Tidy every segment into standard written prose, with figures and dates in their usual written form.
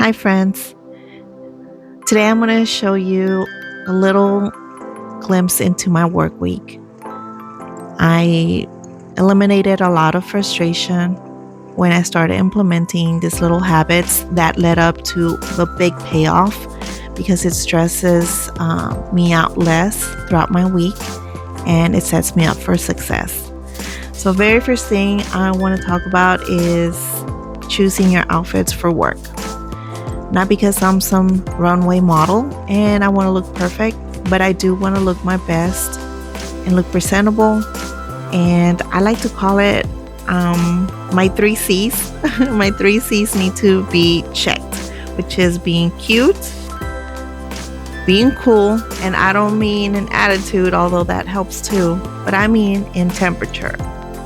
Hi, friends. Today I'm going to show you a little glimpse into my work week. I eliminated a lot of frustration when I started implementing these little habits that led up to the big payoff because it stresses me out less throughout my week and it sets me up for success. So, very first thing I want to talk about is choosing your outfits for work. Not because I'm some runway model and I want to look perfect, but I do want to look my best and look presentable. And I like to call it my 3 C's. My 3 C's need to be checked, which is being cute, being cool, and I don't mean in attitude, although that helps too, but I mean in temperature.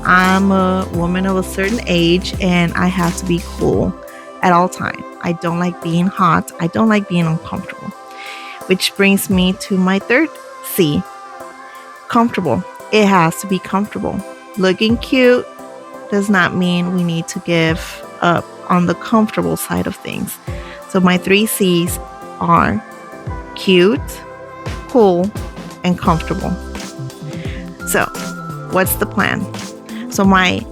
I'm a woman of a certain age and I have to be cool at all times. I don't like being hot. I don't like being uncomfortable. Which brings me to my third C, comfortable. It has to be comfortable. Looking cute does not mean we need to give up on the comfortable side of things. So my 3 C's are cute, cool, and comfortable. So what's the plan? So my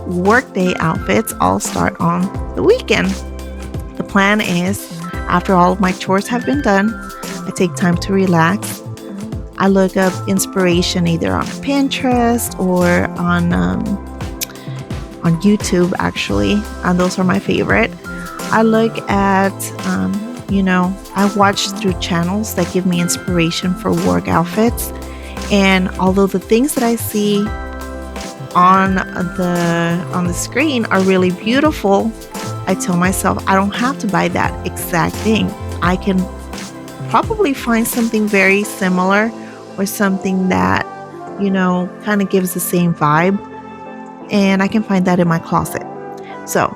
Workday outfits all start on the weekend. The plan is, after all of my chores have been done, I take time to relax. I look up inspiration either on Pinterest or on YouTube, actually, and those are my favorite. I look at, I watch through channels that give me inspiration for work outfits. And although the things that I see on the screen are really beautiful, I tell myself I don't have to buy that exact thing. I can probably find something very similar or something that, kind of gives the same vibe, and I can find that in my closet. So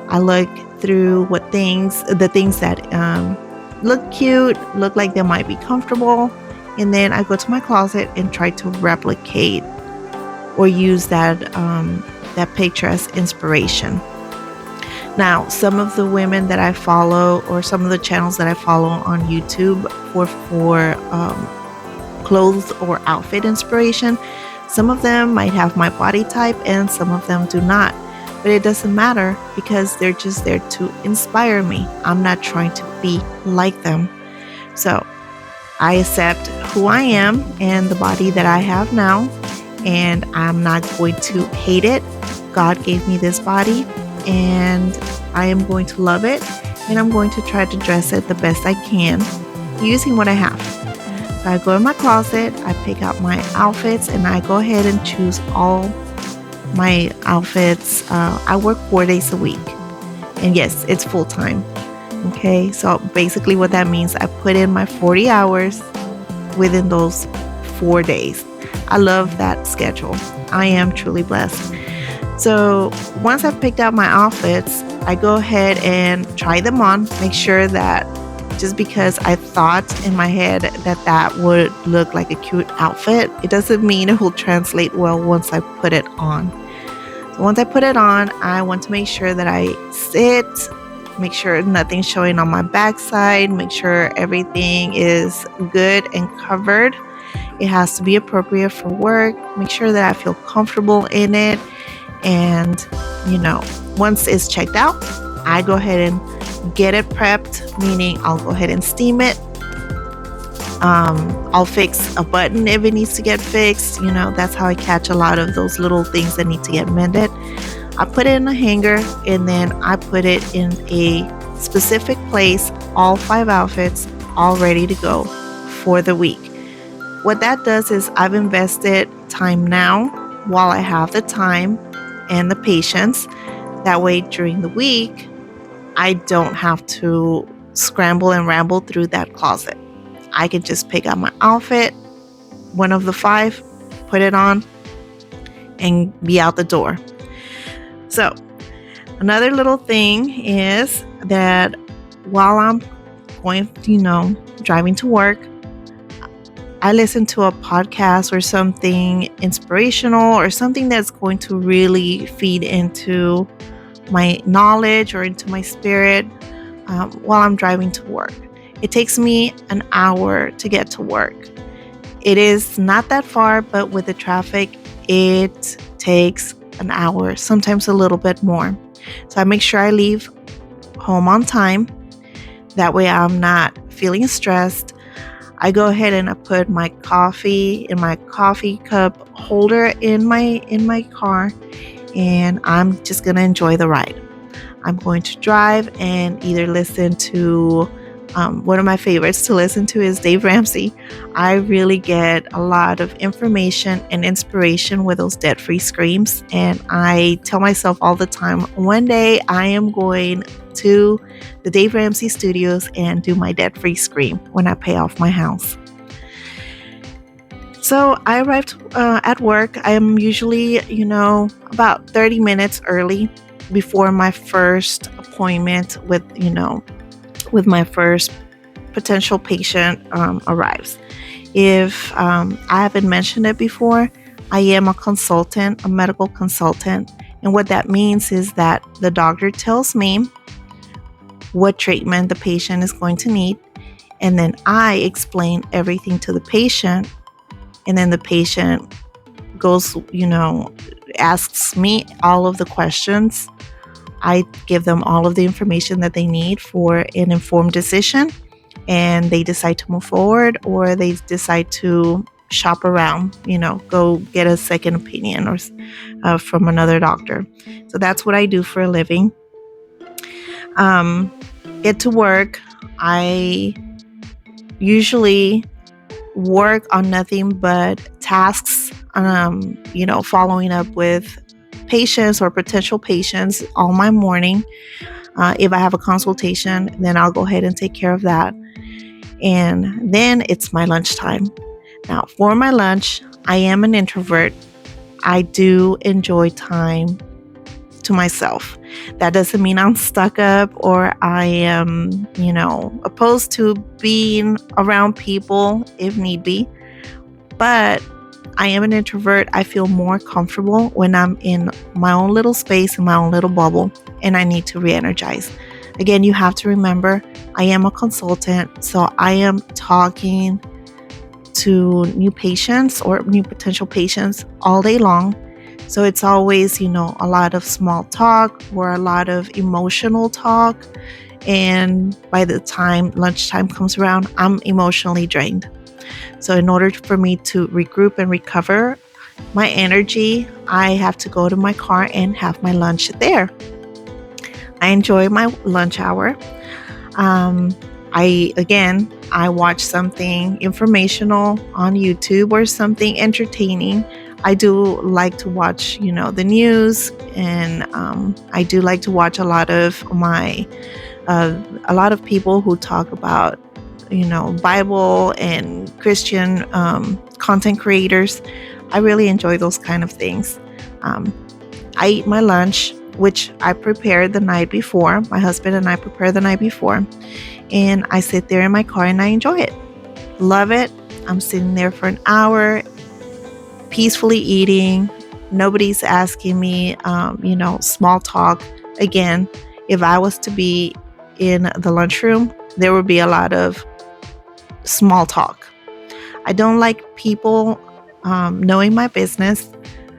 I look through the things that look cute, look like they might be comfortable, and then I go to my closet and try to replicate or use that picture as inspiration. Now, some of the women that I follow or some of the channels that I follow on YouTube for clothes or outfit inspiration, some of them might have my body type and some of them do not. But it doesn't matter because they're just there to inspire me. I'm not trying to be like them. So I accept who I am and the body that I have now, and I'm not going to hate it. God gave me this body and I am going to love it, and I'm going to try to dress it the best I can using what I have. So I go in my closet, I pick out my outfits, and I go ahead and choose all my outfits. I work 4 days a week, and yes, it's full time. Okay, so basically what that means, I put in my 40 hours within those 4 days. I love that schedule. I am truly blessed. So once I've picked out my outfits, I go ahead and try them on, make sure that just because I thought in my head that would look like a cute outfit, it doesn't mean it will translate well once I put it on. So once I put it on, I want to make sure that I sit, make sure nothing's showing on my backside, make sure everything is good and covered. It has to be appropriate for work. Make sure that I feel comfortable in it. And, once it's checked out, I go ahead and get it prepped, meaning I'll go ahead and steam it. I'll fix a button if it needs to get fixed. That's how I catch a lot of those little things that need to get mended. I put it in a hanger and then I put it in a specific place, all 5 outfits, all ready to go for the week. What that does is I've invested time now while I have the time and the patience. That way during the week, I don't have to scramble and ramble through that closet. I can just pick out my outfit, one of the 5, put it on, and be out the door. So another little thing is that while I'm going, driving to work, I listen to a podcast or something inspirational or something that's going to really feed into my knowledge or into my spirit while I'm driving to work. It takes me an hour to get to work. It is not that far, but with the traffic, it takes an hour, sometimes a little bit more. So I make sure I leave home on time. That way I'm not feeling stressed. I go ahead and I put my coffee in my coffee cup holder in my car, and I'm just going to enjoy the ride. I'm going to drive and either listen to one of my favorites to listen to is Dave Ramsey. I really get a lot of information and inspiration with those debt-free screams. And I tell myself all the time, one day I am going to the Dave Ramsey studios and do my debt-free scream when I pay off my house. So I arrived at work. I am usually, about 30 minutes early before my first appointment with my first potential patient arrives. If I haven't mentioned it before, I am a medical consultant. And what that means is that the doctor tells me what treatment the patient is going to need. And then I explain everything to the patient. And then the patient goes, asks me all of the questions. I give them all of the information that they need for an informed decision, and they decide to move forward or they decide to shop around, go get a second opinion or from another doctor. So that's what I do for a living. Get to work. I usually work on nothing but tasks, following up with patients or potential patients all my morning. If I have a consultation, then I'll go ahead and take care of that. And then it's my lunchtime. Now, for my lunch, I am an introvert. I do enjoy time to myself. That doesn't mean I'm stuck up or I am, opposed to being around people if need be. But I am an introvert. I feel more comfortable when I'm in my own little space, in my own little bubble, and I need to re-energize. Again, you have to remember, I am a consultant, so I am talking to new patients or new potential patients all day long. So it's always, a lot of small talk or a lot of emotional talk. And by the time lunchtime comes around, I'm emotionally drained. So in order for me to regroup and recover my energy, I have to go to my car and have my lunch there. I enjoy my lunch hour. I watch something informational on YouTube or something entertaining. I do like to watch, the news, and I do like to watch a lot of people who talk about, Bible and Christian content creators. I really enjoy those kind of things. I eat my lunch, which I prepared the night before. My husband and I prepare the night before, and I sit there in my car and I enjoy it. Love it. I'm sitting there for an hour, peacefully eating. Nobody's asking me, small talk. Again, if I was to be in the lunchroom, there would be a lot of small talk. I don't like people knowing my business,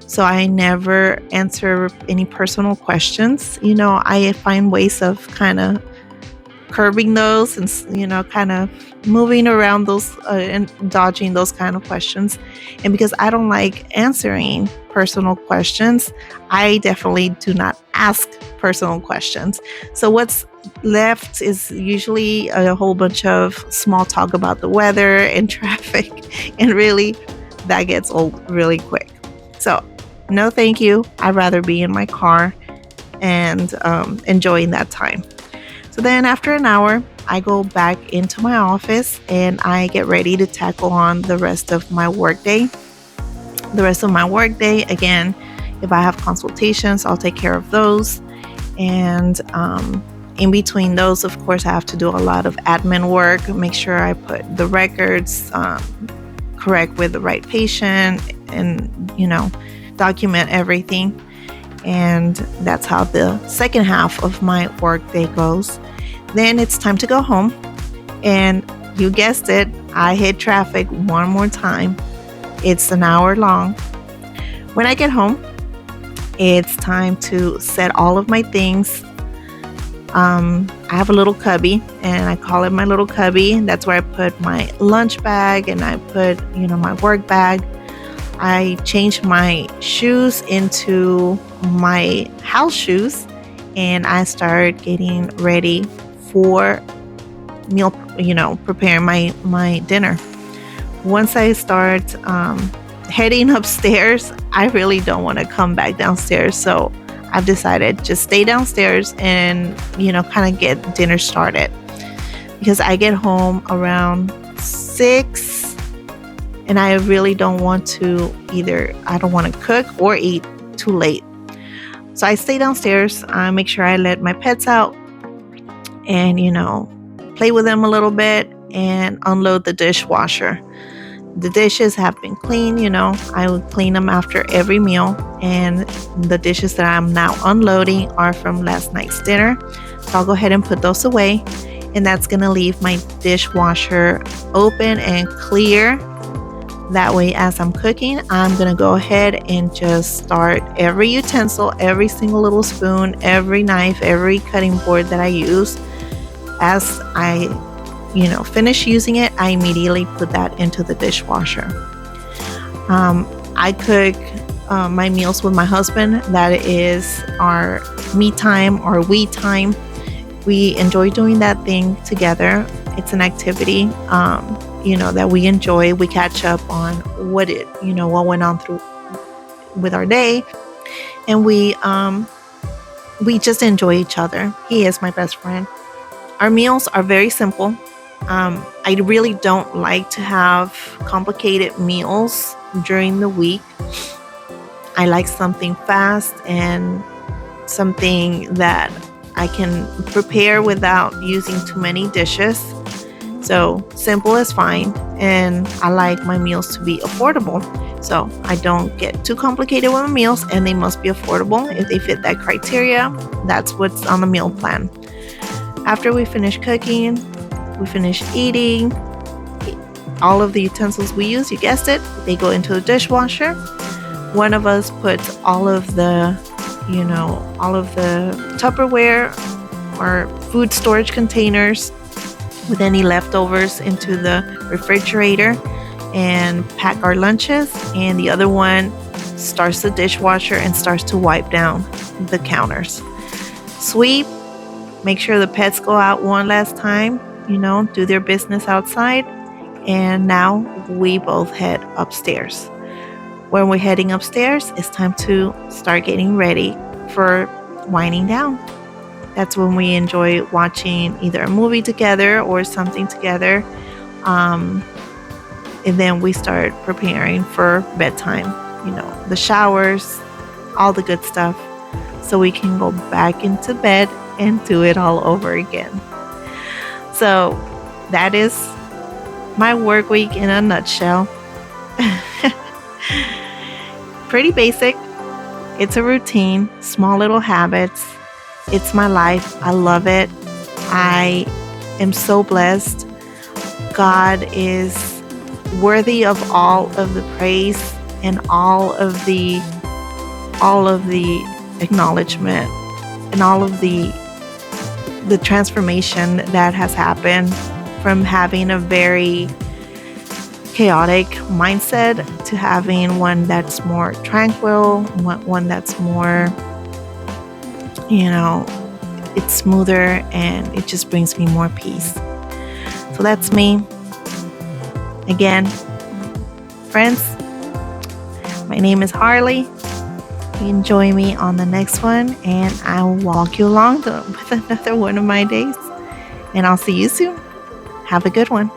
so I never answer any personal questions. I find ways of kind of curbing those and, kind of moving around those and dodging those kind of questions. And because I don't like answering personal questions, I definitely do not ask personal questions. So what's left is usually a whole bunch of small talk about the weather and traffic, and really that gets old really quick. So no thank you. I'd rather be in my car and enjoying that time. So then after an hour, I go back into my office and I get ready to tackle on the rest of my workday. Again, if I have consultations, I'll take care of those. And in between those, of course, I have to do a lot of admin work, make sure I put the records correct with the right patient and, document everything. And that's how the second half of my work day goes. Then it's time to go home. And you guessed it, I hit traffic one more time. It's an hour long. When I get home, it's time to set all of my things. I have a little cubby, and I call it my little cubby. That's where I put my lunch bag, and I put, my work bag. I changed my shoes into my house shoes, and I started getting ready for meal, preparing my dinner. Once I start heading upstairs, I really don't want to come back downstairs. So I've decided just stay downstairs and, kind of get dinner started, because I get home around 6 and I really don't want to I don't want to cook or eat too late. So I stay downstairs. I make sure I let my pets out and, play with them a little bit and unload the dishwasher. The dishes have been cleaned, I will clean them after every meal. And the dishes that I'm now unloading are from last night's dinner. So I'll go ahead and put those away. And that's going to leave my dishwasher open and clear. That way, as I'm cooking, I'm going to go ahead and just start every utensil, every single little spoon, every knife, every cutting board that I use. As I finish using it, I immediately put that into the dishwasher. I cook my meals with my husband. That is our me time or we time. We enjoy doing that thing together. It's an activity, that we enjoy. We catch up on what went on through with our day, and we just enjoy each other. He is my best friend. Our meals are very simple. I really don't like to have complicated meals during the week. I like something fast and something that I can prepare without using too many dishes. So simple is fine. And I like my meals to be affordable. So I don't get too complicated with my meals, and they must be affordable. If they fit that criteria, that's what's on the meal plan. After we finish cooking, we finish eating, all of the utensils we use, you guessed it, they go into the dishwasher. One of us puts all of the Tupperware or food storage containers with any leftovers into the refrigerator and pack our lunches. And the other one starts the dishwasher and starts to wipe down the counters. Sweep, make sure the pets go out one last time, do their business outside. And now we both head upstairs. When we're heading upstairs, it's time to start getting ready for winding down. That's when we enjoy watching either a movie together or something together. And then we start preparing for bedtime, the showers, all the good stuff, so we can go back into bed and do it all over again. So that is my work week in a nutshell. Pretty basic. It's a routine, small little habits. It's my life. I love it. I am so blessed. God is worthy of all of the praise and all of the acknowledgement and all of the transformation that has happened from having a very chaotic mindset to having one that's more tranquil, one that's more, it's smoother, and it just brings me more peace. So that's me. Again, friends, my name is Harley. Enjoy me on the next one, and I'll walk you along with another one of my days. And I'll see you soon. Have a good one.